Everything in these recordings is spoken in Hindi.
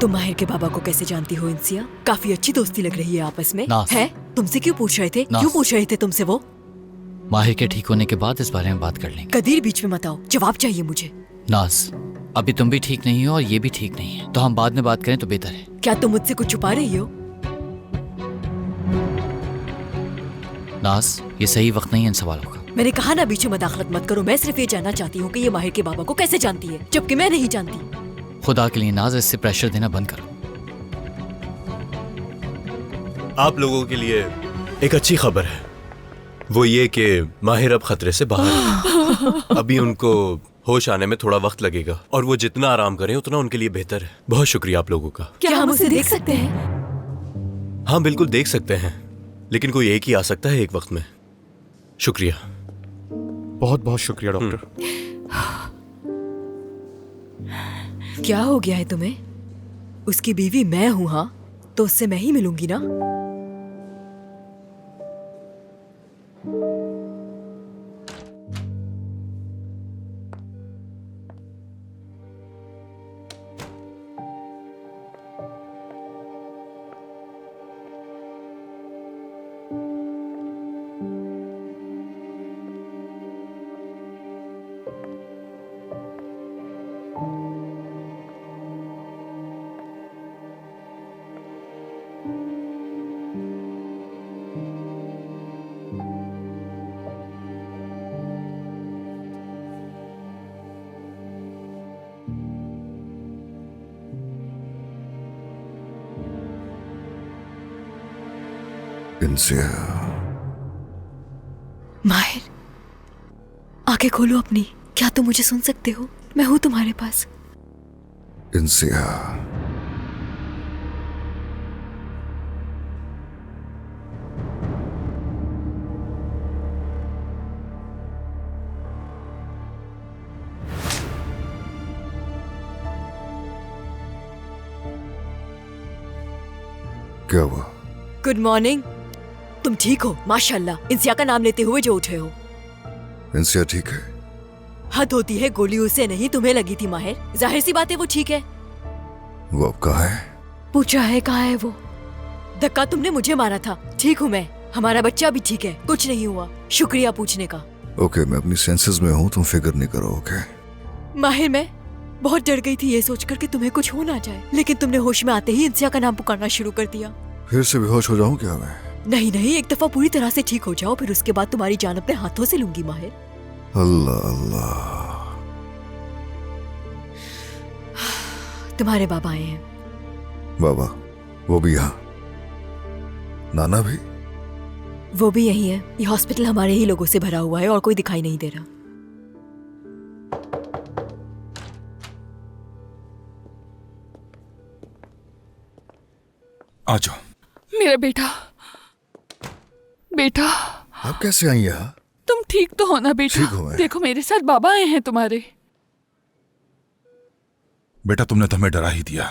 तुम माहिर के बाबा को कैसे जानती हो इंसिया? काफी अच्छी दोस्ती लग रही है आपस में। नास। है? तुमसे क्यों पूछ रहे थे? नास। क्यों पूछ रहे थे तुमसे वो? माहिर के ठीक होने के बाद इस बारे में बात कर लेंगे। कदीर बीच में मत आओ, जवाब चाहिए मुझे। नास, अभी तुम भी ठीक नहीं हो और ये भी ठीक नहीं है, तो हम बाद में बात करें तो बेहतर है। क्या तुम मुझसे कुछ छुपा रही हो? नास, ये सही वक्त नहीं है इन सवालों का। मैंने कहा ना बीच में मदाखलत मत करो। मैं सिर्फ ये जानना चाहती हूँ कि ये माहिर के बाबा को कैसे जानती है, जबकि मैं नहीं जानती। खुदा के लिए नाज, इससे प्रेशर देना बंद करो। आप लोगों के लिए एक अच्छी खबर है, वो ये कि माहिर अब खतरे से बाहर है। अभी उनको होश आने में थोड़ा वक्त लगेगा और वो जितना आराम करें उतना उनके लिए बेहतर है। बहुत शुक्रिया आप लोगों का। क्या हम उसे देख सकते हैं? हाँ बिल्कुल देख सकते हैं, लेकिन कोई एक ही आ सकता है एक वक्त में। शुक्रिया। बहुत बहुत शुक्रिया डॉक्टर। क्या हो गया है तुम्हें? उसकी बीवी मैं हूँ, हाँ तो उससे मैं ही मिलूंगी ना। इंसिया, माहिर, आंखें खोलो अपनी। क्या तुम मुझे सुन सकते हो? मैं हूं तुम्हारे पास। इंसिया, क्या हुआ? Good morning. तुम ठीक हो? माशाल्लाह। इंसिया का नाम लेते हुए जो उठे हो। इंसिया ठीक है? हद होती है, गोली उसे नहीं तुम्हें लगी थी माहिर। जाहिर सी बात है वो ठीक है। वो अब कहाँ है? पूछ रहा है कहाँ है वो? धक्का तुमने मुझे मारा था। ठीक हूँ मैं, हमारा बच्चा भी ठीक है, कुछ नहीं हुआ। शुक्रिया पूछने का। ओके, मैं अपनी सेंसेस में हूँ, तुम फिक्र नहीं करो। ओके माहिर, मैं बहुत डर गई थी ये सोचकर कि तुम्हें कुछ हो ना जाए, लेकिन तुमने होश में आते ही इंसिया का नाम पुकारना शुरू कर दिया। फिर से बेहोश हो जाऊं क्या मैं? नहीं नहीं, एक दफा पूरी तरह से ठीक हो जाओ, फिर उसके बाद तुम्हारी जान अपने हाथों से लूंगी माहिर। अल्लाह अल्लाह। तुम्हारे बाबा आए हैं। बाबा? वो भी यहाँ? नाना भी? वो भी यही है। ये हॉस्पिटल हमारे ही लोगों से भरा हुआ है और कोई दिखाई नहीं दे रहा। आ जाओ। मेरा बेटा, बेटा आप कैसे आई यहाँ? तुम ठीक तो हो ना बेटा? ठीक हूँ मैं। देखो मेरे साथ बाबा आए हैं तुम्हारे। बेटा तुमने तो हमें डरा ही दिया।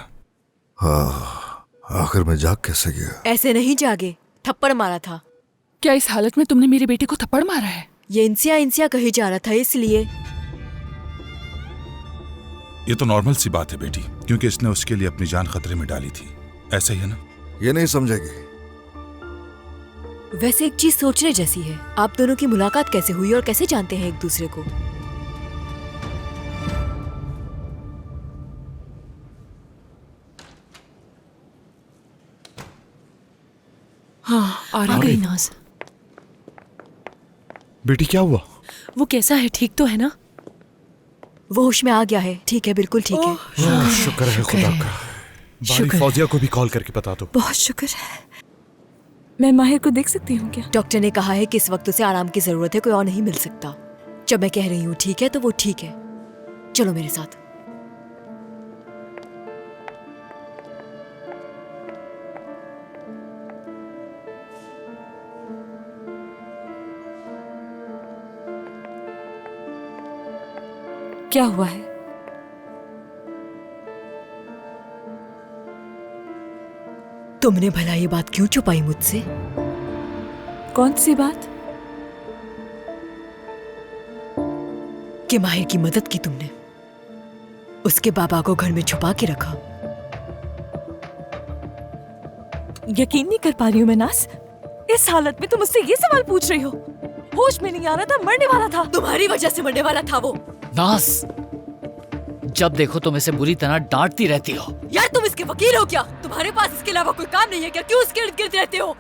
हाँ, आखिर में जाग कैसे गया? ऐसे नहीं जागे, थप्पड़ मारा था। क्या इस हालत में तुमने मेरे बेटे को थप्पड़ मारा है? ये इंसिया इंसिया कही जा रहा था इसलिए। ये तो नॉर्मल सी बात है बेटी, क्योंकि इसने उसके लिए अपनी जान खतरे में डाली थी। ऐसा ही है ना? ये नहीं समझेगी। वैसे एक चीज सोचने जैसी है, आप दोनों की मुलाकात कैसे हुई और कैसे जानते हैं एक दूसरे को? हाँ, आ गई नाज। बेटी क्या हुआ? वो कैसा है? ठीक तो है ना? वो होश में आ गया है, ठीक है, बिल्कुल ठीक है। शुक्र है खुदा का। बारी फौजिया को भी कॉल करके बता दो। बहुत शुक्र है। मैं माहिर को देख सकती हूँ क्या? डॉक्टर ने कहा है कि इस वक्त उसे आराम की जरूरत है, कोई और नहीं मिल सकता। जब मैं कह रही हूँ ठीक है तो वो ठीक है। चलो मेरे साथ। क्या हुआ है? तुमने भला ये बात क्यों छुपाई मुझसे? कौन सी बात? कि माहिर की मदद की तुमने, उसके बाबा को घर में छुपा के रखा। यकीन नहीं कर पा रही हूँ मैं नाज। इस हालत में तुम मुझसे ये सवाल पूछ रही हो? होश में नहीं आ रहा था, मरने वाला था। तुम्हारी वजह से मरने वाला था वो। नाज, जब देखो तुम इसे बुरी तरह डांटती रहती हो। यार तुम इसके वकील हो क्या? तुम्हारे पास इसके अलावा कोई काम नहीं है क्या? क्यों इसके इर्द गिर्द रहते हो?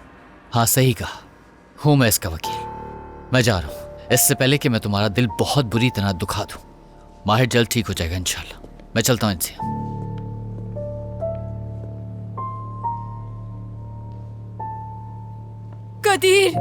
हाँ सही कहा, हूँ मैं इसका वकील। मैं जा रहा हूँ, इससे पहले कि मैं तुम्हारा दिल बहुत बुरी तरह दुखा दूं। माहिर जल्द ठीक हो जाएगा इंशाल्लाह। मैं चलता हूँ इनसे। कदीर